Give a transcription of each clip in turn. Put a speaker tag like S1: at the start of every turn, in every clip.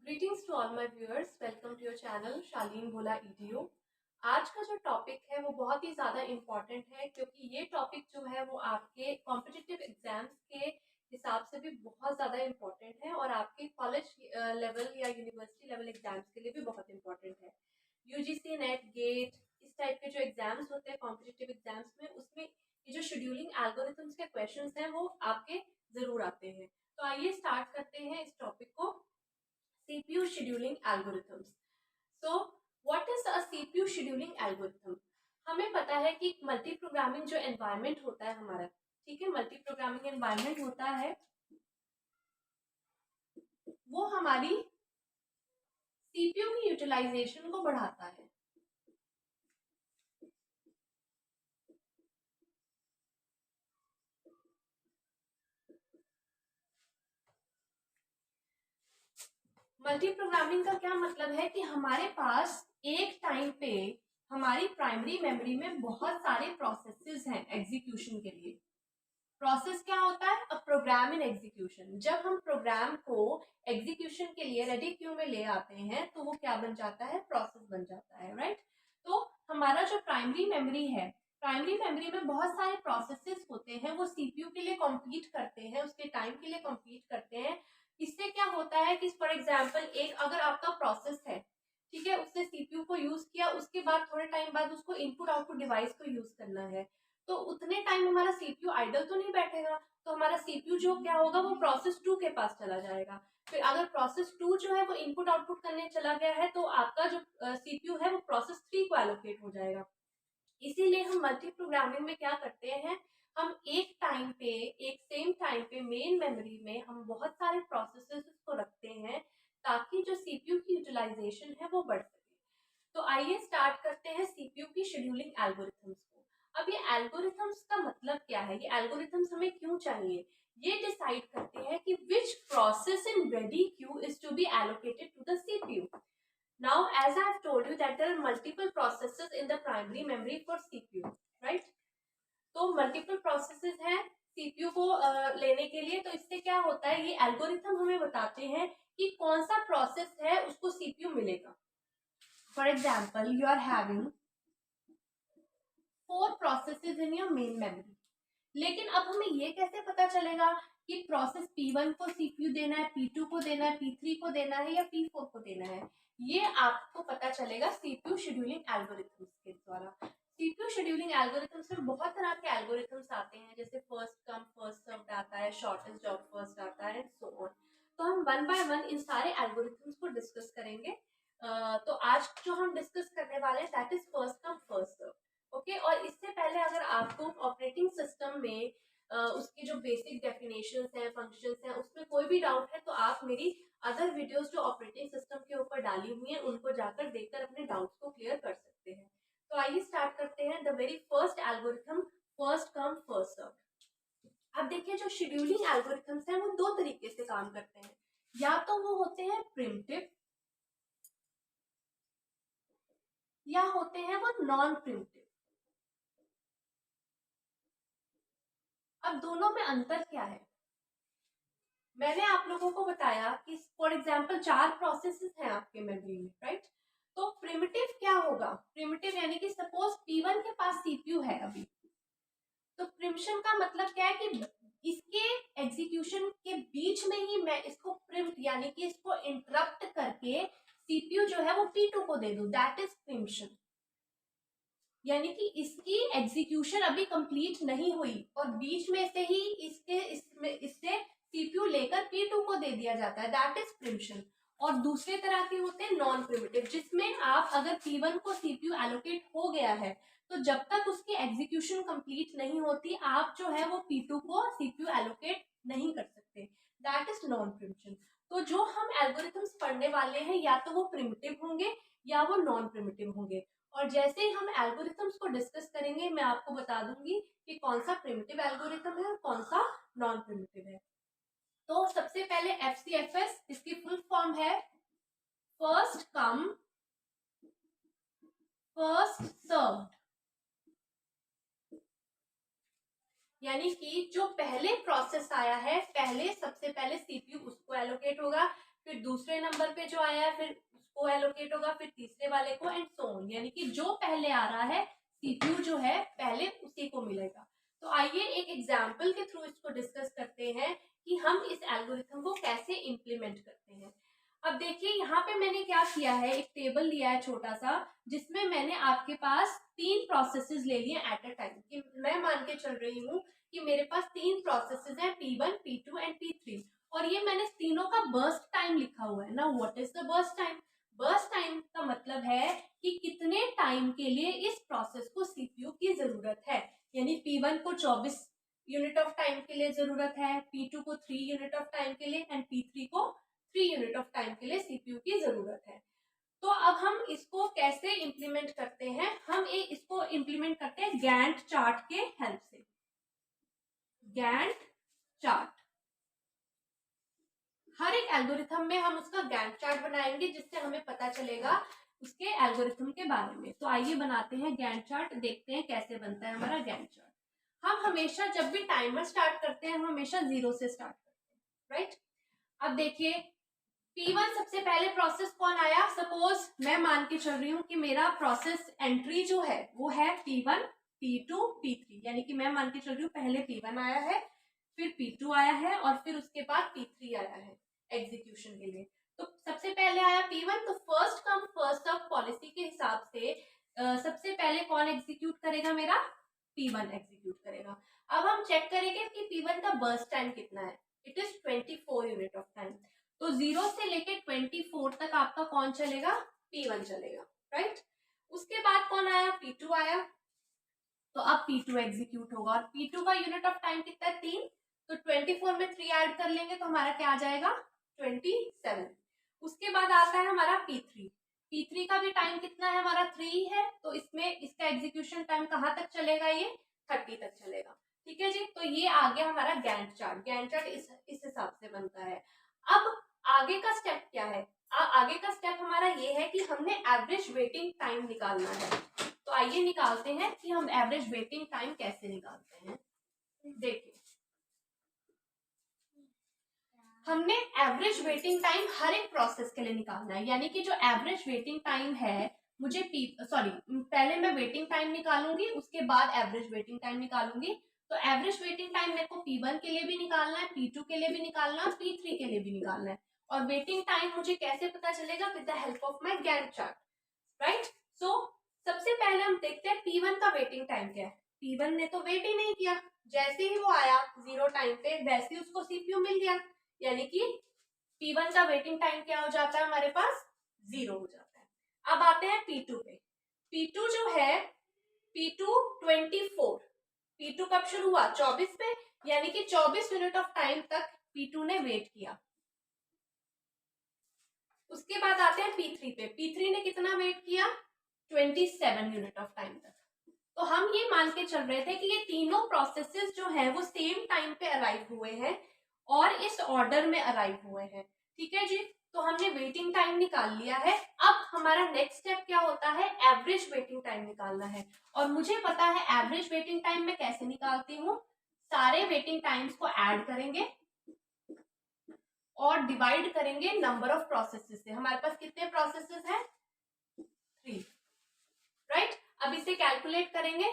S1: Greetings to all my viewers, welcome to your channel Shaleen Bhola EDO. आज का जो topic है वो बहुत ही ज़्यादा इम्पॉर्टेंट है क्योंकि ये टॉपिक जो है वो आपके कॉम्पिटिटिव एग्जाम्स के हिसाब से भी बहुत ज़्यादा इम्पॉर्टेंट है और आपके कॉलेज लेवल या यूनिवर्सिटी लेवल एग्जाम्स के लिए भी बहुत इम्पॉर्टेंट है। यूजीसी नेट गेट इस टाइप के जो एग्जाम्स होते हैं कॉम्पिटिटिव एग्जाम्स में, उसमें ये जो शेड्यूलिंग एल्गोरिथम्स के क्वेश्चंस हैं वो आपके ज़रूर आते हैं। तो आइए स्टार्ट करते हैं इस टॉपिक को। CPU scheduling algorithms. So, what is a CPU scheduling algorithm? हमें पता है कि मल्टी प्रोग्रामिंग जो एनवायरनमेंट होता है हमारा, ठीक है, मल्टी प्रोग्रामिंग एनवायरनमेंट होता है वो हमारी सीपीयू की यूटिलाइजेशन को बढ़ाता है। मल्टी प्रोग्रामिंग का क्या मतलब है कि हमारे पास एक टाइम पे हमारी प्राइमरी मेमोरी में बहुत सारे प्रोसेसेस हैं एग्जीक्यूशन के लिए। प्रोसेस क्या होता है? अ प्रोग्राम इन एग्जीक्यूशन। जब हम प्रोग्राम को एग्जीक्यूशन के लिए रेडी क्यू में ले आते हैं तो वो क्या बन जाता है? प्रोसेस बन जाता है, राइट। तो हमारा जो प्राइमरी मेमोरी है, प्राइमरी मेमोरी में बहुत सारे प्रोसेसेस होते हैं, वो सीपीयू के लिए कॉम्पीट करते हैं, उसके टाइम के लिए कॉम्पीट करते हैं। इससे क्या होता है कि फॉर एग्जाम्पल एक अगर आपका प्रोसेस है, ठीक है, उसने सीपीयू को यूज किया, उसके बाद थोड़े टाइम बाद उसको इनपुट आउटपुट डिवाइस को यूज करना है, तो उतने टाइम हमारा सीपीयू आइडल तो नहीं बैठेगा, तो हमारा सीपीयू जो क्या होगा वो प्रोसेस 2 के पास चला जाएगा। फिर अगर प्रोसेस 2 जो है वो इनपुट आउटपुट करने चला गया है तो आपका जो सीपीयू है वो प्रोसेस 3 को एलोकेट हो जाएगा। इसीलिए हम मल्टी प्रोग्रामिंग में क्या करते हैं, हम एक टाइम पे, एक सेम टाइम पे मेन मेमोरी में हम बहुत सारे प्रोसेसेस को रखते हैं ताकि जो सीपीयू की यूटिलाइजेशन है वो बढ़ सके। तो आइए स्टार्ट करते हैं सीपीयू की शेड्यूलिंग एल्गोरिथम्स को। अब ये एल्गोरिथम्स का मतलब क्या है, ये एल्गोरिथम्स हमें क्यों चाहिए? ये डिसाइड करते हैं कि which process in ready queue is to be allocated to the CPU. Now, as I have told you that there are multiple processes in the primary memory for CPU, right? तो multiple processes हैं CPU को लेने के लिए। तो इससे क्या होता है, ये एल्गोरिथम हमें बताते हैं कि कौन सा प्रोसेस है उसको CPU मिलेगा। For example, you are having 4 processes in your main memory. लेकिन अब हमें ये कैसे पता चलेगा कि प्रोसेस P1 को सीपीयू देना है, P2 को देना है, P3 को देना है या P4 को देना है? ये आपको पता चलेगा सीपीयू शेड्यूलिंग एल्गोरिथम्स के द्वारा। सीपीयू शेड्यूलिंग एल्गोरिथम्स में बहुत तरह के एल्गोरिथम्स आते हैं, जैसे फर्स्ट कम फर्स्ट सर्व्ड आता है, शॉर्टेस्ट जॉब फर्स्ट आता है, एंड सो ऑन। तो हम वन बाय वन इन सारे एल्गोरिथम्स को डिस्कस करेंगे। तो आज जो हम डिस्कस करने वाले हैं that is first come first serve. Okay, और इससे पहले अगर आपको ऑपरेटिंग सिस्टम में उसकी जो बेसिक डेफिनेशंस हैं, फंक्शंस हैं, उसमें कोई भी डाउट है तो आप मेरी अदर वीडियोस जो ऑपरेटिंग सिस्टम के ऊपर डाली हुई हैं उनको जाकर देखकर अपने डाउट्स को क्लियर कर सकते हैं। तो आइए स्टार्ट करते हैं the very first algorithm, first come first serve. अब देखिए, जो शेड्यूलिंग एल्गोरिथम्स हैं वो दो तरीके से काम करते हैं। या तो वो होते हैं प्रिमिटिव या होते हैं वो नॉन प्रिमिटिव। अब दोनों में अंतर क्या है? मैंने आप लोगों को बताया कि फॉर एग्जाम्पल 4 प्रोसेसेस हैं आपके मेमोरी में, राइट। तो प्रिमिटिव क्या होगा? प्रिमिटिव यानी कि सपोज P1 के पास सीपीयू है अभी, तो प्रिमिशन का मतलब क्या है कि इसके एग्जीक्यूशन के बीच में ही मैं इसको प्रिम्प्ट यानी कि इसको इंटरप्ट करके सीपीयू जो है वो P2 को दे दूं, दैट इज प्रिमिशन। यानी कि इसकी एग्जीक्यूशन अभी कंप्लीट नहीं हुई और बीच में से ही इससे सीपीयू लेकर P2 को दे दिया जाता है, दैट इज प्रिमिशन। और दूसरे तरह के होते हैं नॉन प्रिमिटिव, जिसमें आप अगर P1 को सीपीयू एलोकेट हो गया है तो जब तक उसकी एग्जीक्यूशन कंप्लीट नहीं होती आप जो है वो P2 को सीपीयू एलोकेट नहीं कर सकते, दैट इज नॉन प्रिमिशन। तो जो हम एल्गोरिथम्स पढ़ने वाले हैं या तो वो प्रिमिटिव होंगे या वो नॉन प्रिमिटिव होंगे। और जैसे ही हम एल्गोरिथम्स को डिस्कस करेंगे मैं आपको बता दूंगी कि कौन सा प्रिमिटिव एल्गोरिथम है और कौन सा नॉन प्रिमिटिव है। तो सबसे पहले FCFS, इसकी फुल फॉर्म है फर्स्ट कम फर्स्ट सर्व्ड। यानी कि जो पहले प्रोसेस आया है, पहले सबसे पहले सीपीयू उसको एलोकेट होगा, फिर दूसरे नंबर पे जो आया है फिर उसको एलोकेट होगा, फिर तीसरे वाले को, एंड सो ऑन, यानी कि जो पहले आ रहा है सीपीयू जो है पहले उसी को मिलेगा। तो आइए एक एग्जाम्पल के थ्रू इसको डिस्कस करते हैं कि हम इस एल्गोरिथम को कैसे इम्प्लीमेंट करते हैं। अब देखिए यहाँ पे मैंने क्या किया है, एक टेबल लिया है छोटा सा, जिसमें मैंने आपके पास 3 प्रोसेसेस ले लिए एट अ टाइम। कि मैं मान के चल रही हूँ कि मेरे पास 3 प्रोसेसेस हैं, P1, P2 एंड P3, और ये मैंने तीनों का बर्स्ट टाइम लिखा हुआ है ना। What is the burst time? Burst time का मतलब है कि कितने टाइम के लिए इस प्रोसेस को सीपीयू की जरूरत है। यानी P1 को 24 यूनिट ऑफ टाइम के लिए जरूरत है, P2 को 3 यूनिट ऑफ टाइम के लिए, एंड P3 को 3 यूनिट ऑफ टाइम के लिए सीपीयू की जरूरत है। तो अब हम इसको कैसे इंप्लीमेंट करते हैं? हम इसको इंप्लीमेंट करते हैं गैंट चार्ट के हेल्प से। गैंट चार्ट, हर एक एल्गोरिथम में हम उसका गैंट चार्ट बनाएंगे जिससे हमें पता चलेगा उसके एल्गोरिथम के बारे में। तो आइए बनाते हैं गैंट चार्ट, देखते हैं कैसे बनता है हमारा गैंट चार्ट। हम हमेशा जब भी टाइमर स्टार्ट करते हैं हम हमेशा 0 से स्टार्ट करते हैं, राइट। अब देखिए P1 सबसे पहले प्रोसेस कौन आया? सपोज मैं मान के चल रही हूँ कि मेरा प्रोसेस एंट्री जो है वो है P1, P2, P3, यानी कि मैं मान के चल रही हूँ पहले P1 आया है, फिर P2 आया है, और फिर उसके बाद P3 आया है एग्जीक्यूशन के लिए। तो सबसे पहले आया P1, तो first come first serve policy के हिसाब से सबसे पहले कौन एग्जीक्यूट करेगा? मेरा P1 एग्जीक्यूट करेगा। अब हम चेक करेंगे कि P1 का बर्स्ट टाइम कितना है। It is 24 unit of time. तो 0 से लेके 24 तक आपका कौन चलेगा? P1 चलेगा, राइट। उसके बाद कौन आया? P2 आया। तो अब P2 एग्जीक्यूट होगा, और P2 का यूनिट ऑफ टाइम कितना है? 3। तो 24 में 3 ऐड कर लेंगे तो हमारा क्या आ जाएगा? 27। उसके बाद आता है हमारा P3। P3 का भी टाइम कितना है? हमारा 3 है। तो इसमें इसका एग्जीक्यूशन टाइम कहाँ तक चलेगा? ये 30 तक चलेगा। ठीक है जी। तो ये आ गया हमारा गैंट चार्ट। गैंट चार्ट इस हिसाब से बनता है। अब आगे का स्टेप क्या है? आगे का स्टेप हमारा ये है कि हमने एवरेज वेटिंग टाइम निकालना है। तो आइए निकालते हैं कि हम एवरेज वेटिंग टाइम कैसे निकालते हैं। देखिए हमने एवरेज वेटिंग टाइम हर एक प्रोसेस के लिए निकालना है, यानी कि जो एवरेज वेटिंग टाइम है मुझे पहले मैं वेटिंग टाइम निकालूंगी, उसके बाद एवरेज वेटिंग टाइम निकालूंगी। तो एवरेज वेटिंग टाइम मेरे को P1 के लिए भी निकालना है, P2 के लिए भी निकालना है, P3 के लिए भी निकालना है। और वेटिंग टाइम मुझे कैसे पता चलेगा? With the help of my Gantt chart, right. So सबसे पहले हम देखते हैं P1 का वेटिंग टाइम क्या है। P1 ने तो वेट ही नहीं किया, जैसे ही वो आया 0 टाइम पे वैसे ही उसको सीपीयू मिल गया, यानी कि P1 का वेटिंग टाइम क्या हो जाता है? हमारे पास 0 हो जाता है। अब आते हैं P2 पे। P2 जो है P2 24। P2 कब शुरू हुआ? 24 पे, यानी कि 24 यूनिट ऑफ टाइम तक P2 ने वेट किया। उसके बाद आते हैं P3 पे। P3 ने कितना वेट किया? 27 यूनिट ऑफ टाइम तक। तो हम ये मान के चल रहे थे कि ये तीनों प्रोसेसेस जो है वो सेम टाइम पे अराइव हुए हैं और इस ऑर्डर में अराइव हुए हैं। ठीक है जी। तो हमने वेटिंग टाइम निकाल लिया है। अब हमारा नेक्स्ट स्टेप क्या होता है? एवरेज वेटिंग टाइम निकालना है। और मुझे पता है एवरेज वेटिंग टाइम मैं कैसे निकालती हूँ। सारे वेटिंग टाइम्स को ऐड करेंगे और डिवाइड करेंगे नंबर ऑफ प्रोसेसेस से। हमारे पास कितने प्रोसेसेस हैं? 3, राइट। अब इसे कैलकुलेट करेंगे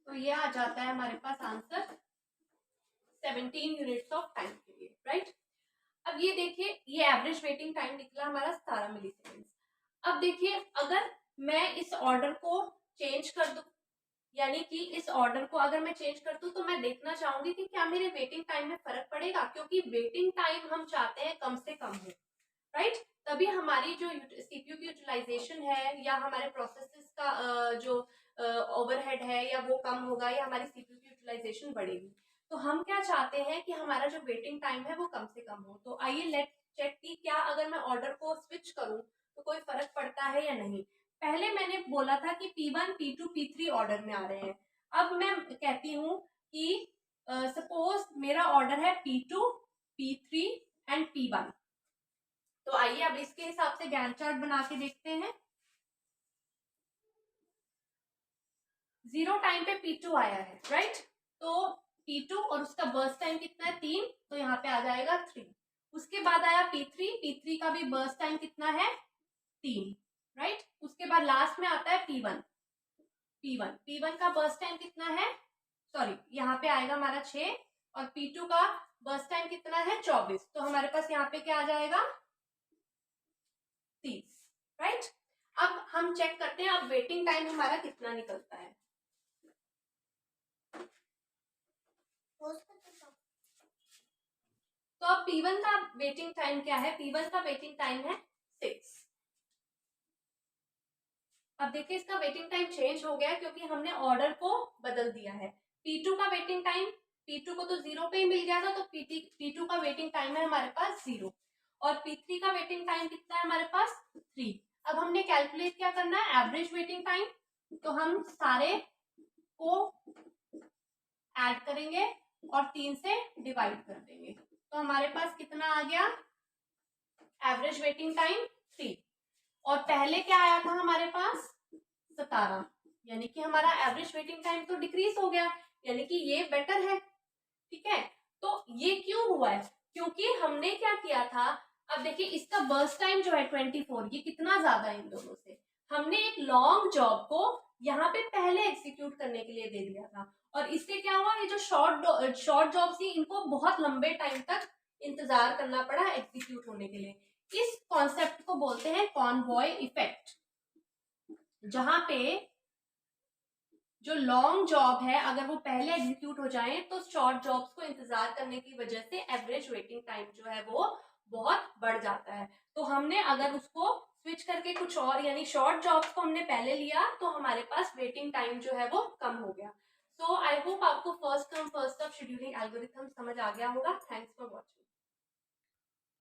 S1: तो ये आ जाता है हमारे पास आंसर 17 यूनिट्स ऑफ टाइम के लिए, राइट। अब ये देखिए ये एवरेज वेटिंग टाइम निकला हमारा 17 मिलीसेकेंड्स। अब देखिए अगर मैं इस ऑर्डर को चेंज कर दूं, यानी कि इस ऑर्डर को अगर मैं चेंज कर दूं तो मैं देखना चाहूंगी कि क्या मेरे वेटिंग टाइम में फर्क पड़ेगा, क्योंकि वेटिंग टाइम हम चाहते हैं कम से कम हो, राइट। तभी हमारी जो सीपीयू की यूटिलाइजेशन है या हमारे प्रोसेसेस का जो ओवरहेड है या वो कम होगा या हमारी सीपीयू की यूटिलाइजेशन बढ़ेगी। तो हम क्या चाहते हैं कि हमारा जो वेटिंग टाइम है वो कम से कम हो। तो आइए लेट चेक की क्या अगर मैं ऑर्डर को स्विच करूं तो कोई फर्क पड़ता है या नहीं। पहले मैंने बोला था कि P1, P2, P3 ऑर्डर में आ रहे हैं। अब मैं कहती हूँ कि सपोज मेरा ऑर्डर है P2, P3 एंड P1। तो आइए अब इसके हिसाब से गैंट चार्ट बना के देखते हैं। 0 टाइम पे P2 आया है, राइट। तो P2 और उसका बर्स्ट टाइम कितना है 3, तो यहाँ पे आ जाएगा 3। उसके बाद आया P3, P3 का भी बर्स्ट टाइम कितना है 3, राइट। उसके बाद लास्ट में आता है P1, P1 का बर्स्ट टाइम कितना है, सॉरी यहाँ पे आएगा हमारा 6 और P2 का बर्स्ट टाइम कितना है 24, तो हमारे पास यहाँ पे क्या आ जाएगा 30, राइट। अब हम चेक करते हैं अब वेटिंग टाइम हमारा कितना निकलता है। तो अब P1 का वेटिंग टाइम क्या है, P1 का वेटिंग टाइम है 6। अब देखिए इसका वेटिंग टाइम चेंज हो गया क्योंकि हमने ऑर्डर को बदल दिया है। P2 का वेटिंग टाइम, P2 को तो 0 पे ही मिल गया था, तो P2 का वेटिंग टाइम है हमारे पास 0 और P3 का वेटिंग टाइम कितना है हमारे पास 3। अब हमने कैलकुलेट क्या करना है, एवरेज वेटिंग टाइम, तो हम सारे को ऐड करेंगे और 3 से डिवाइड कर देंगे, तो हमारे पास कितना आ गया एवरेज वेटिंग टाइम 3 और पहले क्या आया था हमारे पास 17, यानी कि हमारा एवरेज वेटिंग टाइम तो डिक्रीज हो गया, यानी कि ये बेटर है, ठीक है। तो ये क्यों हुआ है, क्योंकि हमने क्या किया था, अब देखिए इसका बर्स्ट टाइम जो है 24, ये कितना ज्यादा है इन दोनों से, हमने एक लॉन्ग जॉब को यहाँ पे पहले एग्जीक्यूट करने के लिए दे दिया था और इससे क्या हुआ, ये जो शॉर्ट जॉब थी इनको बहुत लंबे टाइम तक इंतजार करना पड़ा एग्जीक्यूट होने के लिए। इस कॉन्सेप्ट को बोलते हैं कॉन्वॉय इफेक्ट, जहां पे जो लॉन्ग जॉब है अगर वो पहले एग्जीक्यूट हो जाए तो शॉर्ट जॉब्स को इंतजार करने की वजह से एवरेज वेटिंग टाइम जो है वो बहुत बढ़ जाता है। तो हमने अगर उसको स्विच करके कुछ और यानी शॉर्ट जॉब्स को हमने पहले लिया तो हमारे पास वेटिंग टाइम जो है वो कम हो गया। सो आई होप आपको first come first serve scheduling algorithm समझ आ गया होगा। Thanks for watching.